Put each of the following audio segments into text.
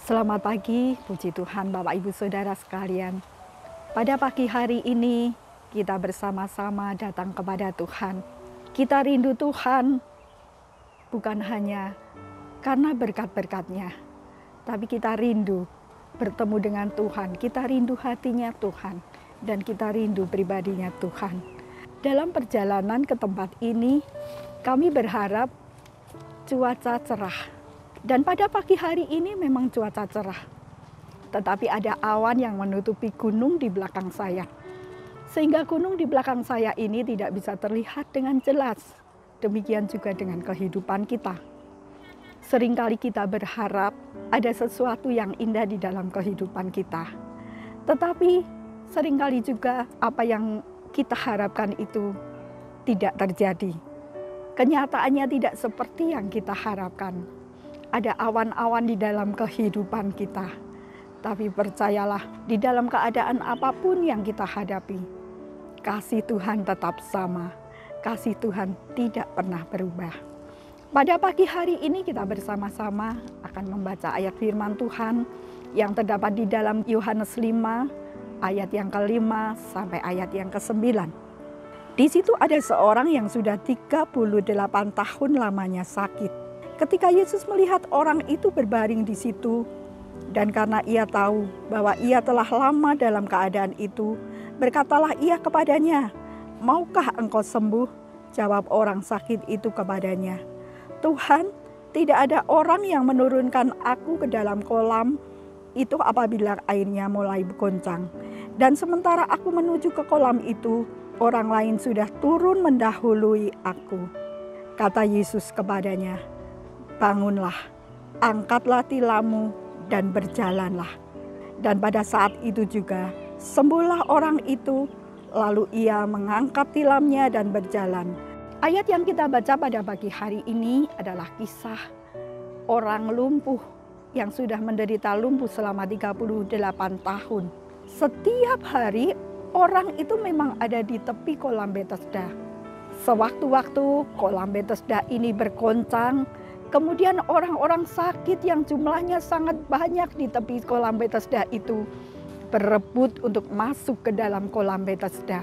Selamat pagi, puji Tuhan Bapak Ibu Saudara sekalian. Pada pagi hari ini kita bersama-sama datang kepada Tuhan. Kita rindu Tuhan bukan hanya karena berkat-berkat-Nya, tapi kita rindu bertemu dengan Tuhan. Kita rindu hatinya Tuhan dan kita rindu pribadinya Tuhan. Dalam perjalanan ke tempat ini, kami berharap cuaca cerah. Dan pada pagi hari ini memang cuaca cerah. Tetapi ada awan yang menutupi gunung di belakang saya. Sehingga gunung di belakang saya ini tidak bisa terlihat dengan jelas. Demikian juga dengan kehidupan kita. Seringkali kita berharap ada sesuatu yang indah di dalam kehidupan kita. Tetapi seringkali juga apa yang kita harapkan itu tidak terjadi. Kenyataannya tidak seperti yang kita harapkan. Ada awan-awan di dalam kehidupan kita. Tapi percayalah, di dalam keadaan apapun yang kita hadapi, kasih Tuhan tetap sama. Kasih Tuhan tidak pernah berubah. Pada pagi hari ini kita bersama-sama akan membaca ayat firman Tuhan yang terdapat di dalam Yohanes 5, ayat yang ke-5 sampai ayat yang ke-9. Di situ ada seorang yang sudah 38 tahun lamanya sakit. Ketika Yesus melihat orang itu berbaring di situ, dan karena ia tahu bahwa ia telah lama dalam keadaan itu, berkatalah ia kepadanya, "Maukah engkau sembuh?" Jawab orang sakit itu kepadanya, "Tuhan, tidak ada orang yang menurunkan aku ke dalam kolam itu apabila airnya mulai bergoncang. Dan sementara aku menuju ke kolam itu, orang lain sudah turun mendahului aku." Kata Yesus kepadanya, "Bangunlah, angkatlah tilammu dan berjalanlah." Dan pada saat itu juga sembuhlah orang itu, lalu ia mengangkat tilamnya dan berjalan. Ayat yang kita baca pada pagi hari ini adalah kisah orang lumpuh yang sudah menderita lumpuh selama 38 tahun. Setiap hari orang itu memang ada di tepi kolam Betesda. Sewaktu-waktu kolam Betesda ini bergoncang, kemudian orang-orang sakit yang jumlahnya sangat banyak di tepi kolam Betesda itu berebut untuk masuk ke dalam kolam Betesda.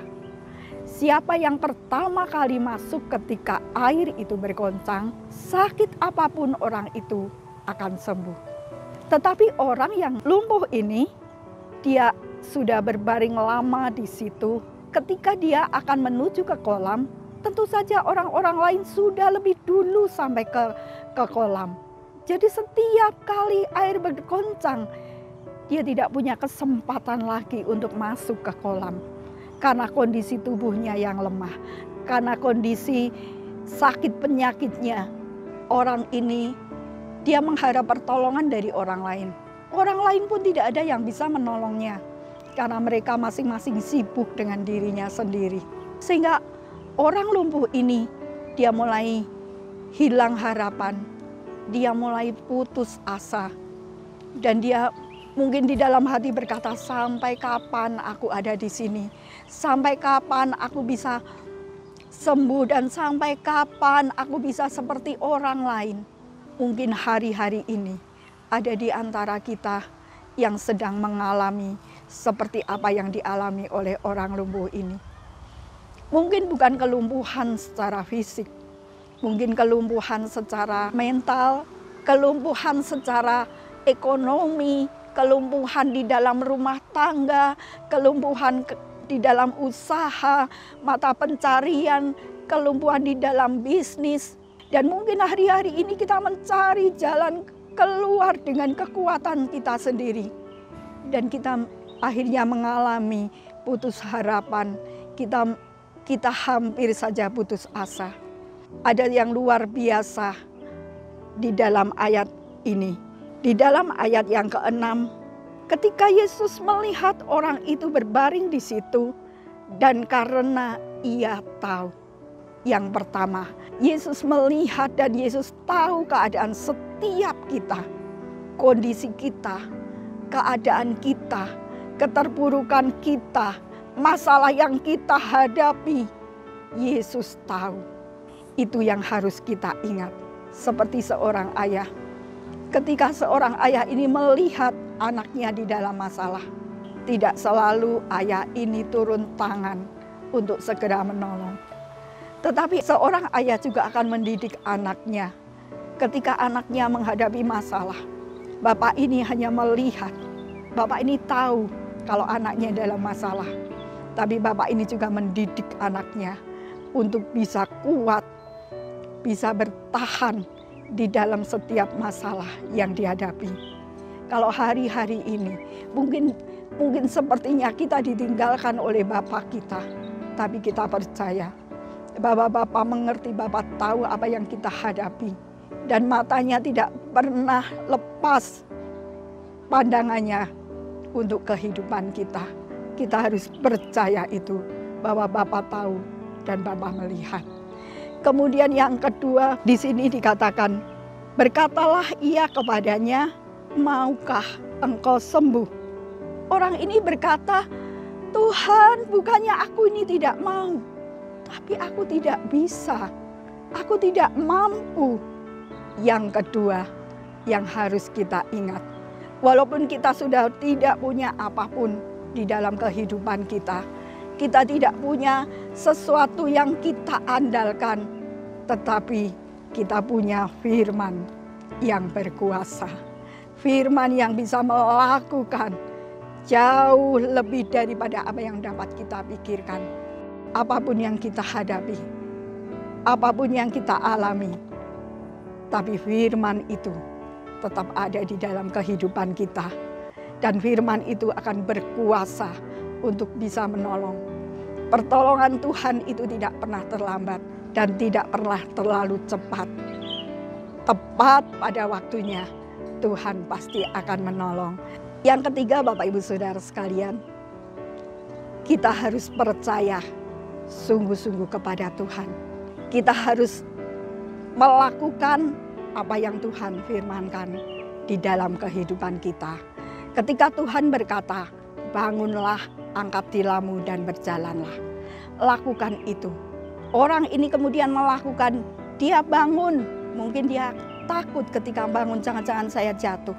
Siapa yang pertama kali masuk ketika air itu bergoncang, sakit apapun orang itu akan sembuh. Tetapi orang yang lumpuh ini, dia sudah berbaring lama di situ. Ketika dia akan menuju ke kolam, tentu saja orang-orang lain sudah lebih dulu sampai ke kolam. Jadi setiap kali air bergoncang, dia tidak punya kesempatan lagi untuk masuk ke kolam. Karena kondisi tubuhnya yang lemah, karena kondisi sakit penyakitnya, orang ini dia mengharap pertolongan dari orang lain. Orang lain pun tidak ada yang bisa menolongnya, karena mereka masing-masing sibuk dengan dirinya sendiri. Sehingga orang lumpuh ini, dia mulai hilang harapan, dia mulai putus asa, dan dia mungkin di dalam hati berkata, "Sampai kapan aku ada di sini? Sampai kapan aku bisa sembuh dan sampai kapan aku bisa seperti orang lain?" Mungkin hari-hari ini ada di antara kita yang sedang mengalami seperti apa yang dialami oleh orang lumpuh ini. Mungkin bukan kelumpuhan secara fisik, mungkin kelumpuhan secara mental, kelumpuhan secara ekonomi, kelumpuhan di dalam rumah tangga, kelumpuhan di dalam usaha, mata pencarian, kelumpuhan di dalam bisnis. Dan mungkin hari-hari ini kita mencari jalan keluar dengan kekuatan kita sendiri. Dan kita akhirnya mengalami putus harapan, kita hampir saja putus asa. Ada yang luar biasa di dalam ayat ini. Di dalam ayat yang ke-6, ketika Yesus melihat orang itu berbaring di situ, dan karena ia tahu. Yang pertama, Yesus melihat dan Yesus tahu keadaan setiap kita. Kondisi kita, keadaan kita, keterpurukan kita, masalah yang kita hadapi, Yesus tahu. Itu yang harus kita ingat. Seperti seorang ayah, Ketika seorang ayah ini melihat anaknya di dalam masalah, tidak selalu ayah ini turun tangan untuk segera menolong. Tetapi seorang ayah juga akan mendidik anaknya. Ketika anaknya menghadapi masalah, bapak ini hanya melihat, bapak ini tahu kalau anaknya dalam masalah. Tapi bapak ini juga mendidik anaknya untuk bisa kuat, bisa bertahan di dalam setiap masalah yang dihadapi. Kalau hari-hari ini mungkin sepertinya kita ditinggalkan oleh bapak kita, tapi kita percaya bahwa bapak mengerti, bapak tahu apa yang kita hadapi, dan matanya tidak pernah lepas pandangannya untuk kehidupan kita. Kita harus percaya itu, bahwa bapak tahu dan bapak melihat. Kemudian yang kedua, di sini dikatakan, berkatalah ia kepadanya, maukah engkau sembuh? Orang ini berkata, Tuhan, bukannya aku ini tidak mau, tapi aku tidak bisa, aku tidak mampu. Yang kedua yang harus kita ingat, walaupun kita sudah tidak punya apapun di dalam kehidupan kita, kita tidak punya sesuatu yang kita andalkan, tetapi kita punya firman yang berkuasa. Firman yang bisa melakukan jauh lebih daripada apa yang dapat kita pikirkan. Apapun yang kita hadapi, apapun yang kita alami, tapi firman itu tetap ada di dalam kehidupan kita. Dan firman itu akan berkuasa untuk bisa menolong. Pertolongan Tuhan itu tidak pernah terlambat dan tidak pernah terlalu cepat. Tepat pada waktunya Tuhan pasti akan menolong. Yang ketiga, Bapak Ibu Saudara sekalian, kita harus percaya sungguh-sungguh kepada Tuhan. Kita harus melakukan apa yang Tuhan firmankan di dalam kehidupan kita. Ketika Tuhan berkata, bangunlah, angkat tilammu dan berjalanlah. Lakukan itu. Orang ini kemudian melakukan, dia bangun. Mungkin dia takut ketika bangun, jangan-jangan saya jatuh.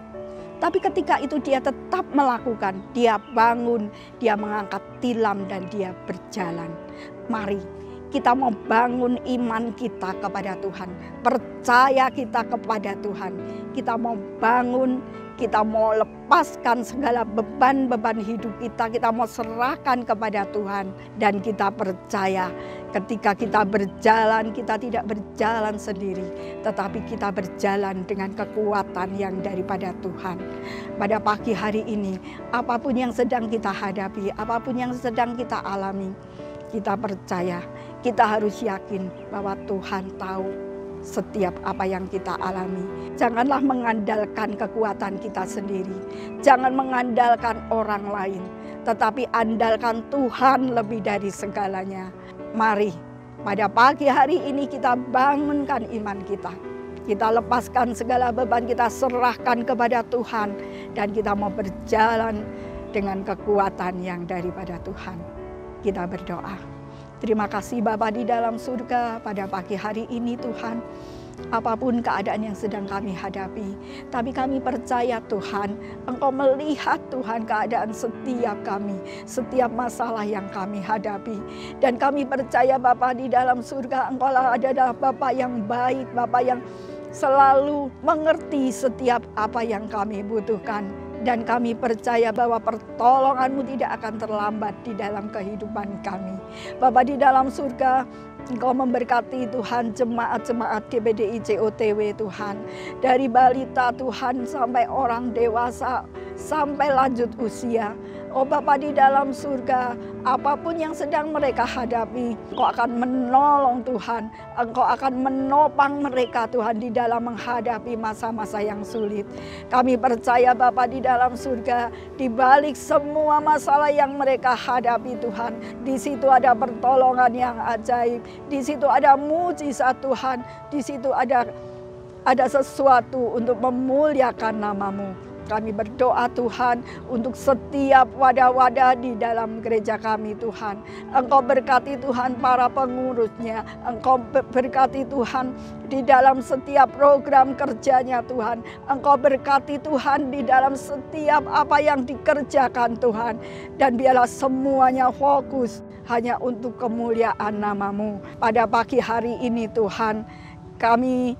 Tapi ketika itu dia tetap melakukan, dia bangun, dia mengangkat tilam dan dia berjalan. Mari kita mau bangun iman kita kepada Tuhan, percaya kita kepada Tuhan. Kita mau bangun, kita mau lepaskan segala beban-beban hidup kita mau serahkan kepada Tuhan. Dan kita percaya ketika kita berjalan, kita tidak berjalan sendiri, tetapi kita berjalan dengan kekuatan yang daripada Tuhan. Pada pagi hari ini, apapun yang sedang kita hadapi, apapun yang sedang kita alami, kita percaya, kita harus yakin bahwa Tuhan tahu setiap apa yang kita alami. Janganlah mengandalkan kekuatan kita sendiri. Jangan mengandalkan orang lain. Tetapi andalkan Tuhan lebih dari segalanya. Mari pada pagi hari ini kita bangunkan iman kita. Kita lepaskan segala beban, kita serahkan kepada Tuhan. Dan kita mau berjalan dengan kekuatan yang daripada Tuhan. Kita berdoa. Terima kasih Bapa di dalam surga, pada pagi hari ini Tuhan. Apapun keadaan yang sedang kami hadapi, tapi kami percaya Tuhan, Engkau melihat Tuhan keadaan setiap kami, setiap masalah yang kami hadapi. Dan kami percaya Bapa di dalam surga, Engkau adalah Bapa yang baik, Bapa yang selalu mengerti setiap apa yang kami butuhkan. Dan kami percaya bahwa pertolongan-Mu tidak akan terlambat di dalam kehidupan kami. Bapa di dalam surga, Engkau memberkati Tuhan jemaat-jemaat GBDI JOTW Tuhan. Dari balita Tuhan sampai orang dewasa, sampai lanjut usia. Oh Bapa di dalam surga, apapun yang sedang mereka hadapi, Engkau akan menolong Tuhan. Engkau akan menopang mereka Tuhan di dalam menghadapi masa-masa yang sulit. Kami percaya Bapa di dalam surga, di balik semua masalah yang mereka hadapi Tuhan, di situ ada pertolongan yang ajaib, di situ ada mujizat Tuhan, di situ ada sesuatu untuk memuliakan nama-Mu. kami berdoa Tuhan untuk setiap wadah-wadah di dalam gereja kami Tuhan. Engkau berkati Tuhan para pengurusnya. Engkau berkati Tuhan di dalam setiap program kerjanya Tuhan. Engkau berkati Tuhan di dalam setiap apa yang dikerjakan Tuhan. Dan biarlah semuanya fokus hanya untuk kemuliaan nama-Mu. Pada pagi hari ini Tuhan, kami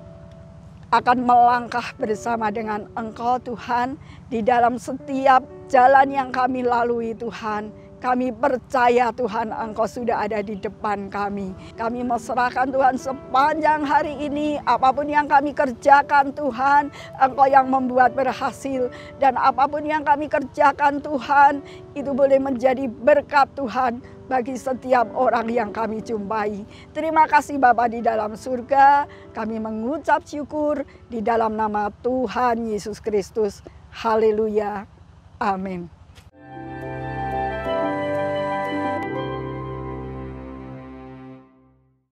akan melangkah bersama dengan Engkau Tuhan di dalam setiap jalan yang kami lalui Tuhan. Kami percaya Tuhan Engkau sudah ada di depan kami. Kami mau serahkan Tuhan sepanjang hari ini. Apapun yang kami kerjakan Tuhan, Engkau yang membuat berhasil. Dan apapun yang kami kerjakan Tuhan, itu boleh menjadi berkat Tuhan bagi setiap orang yang kami jumpai. Terima kasih Bapa di dalam surga. Kami mengucap syukur di dalam nama Tuhan Yesus Kristus. Haleluya. Amin.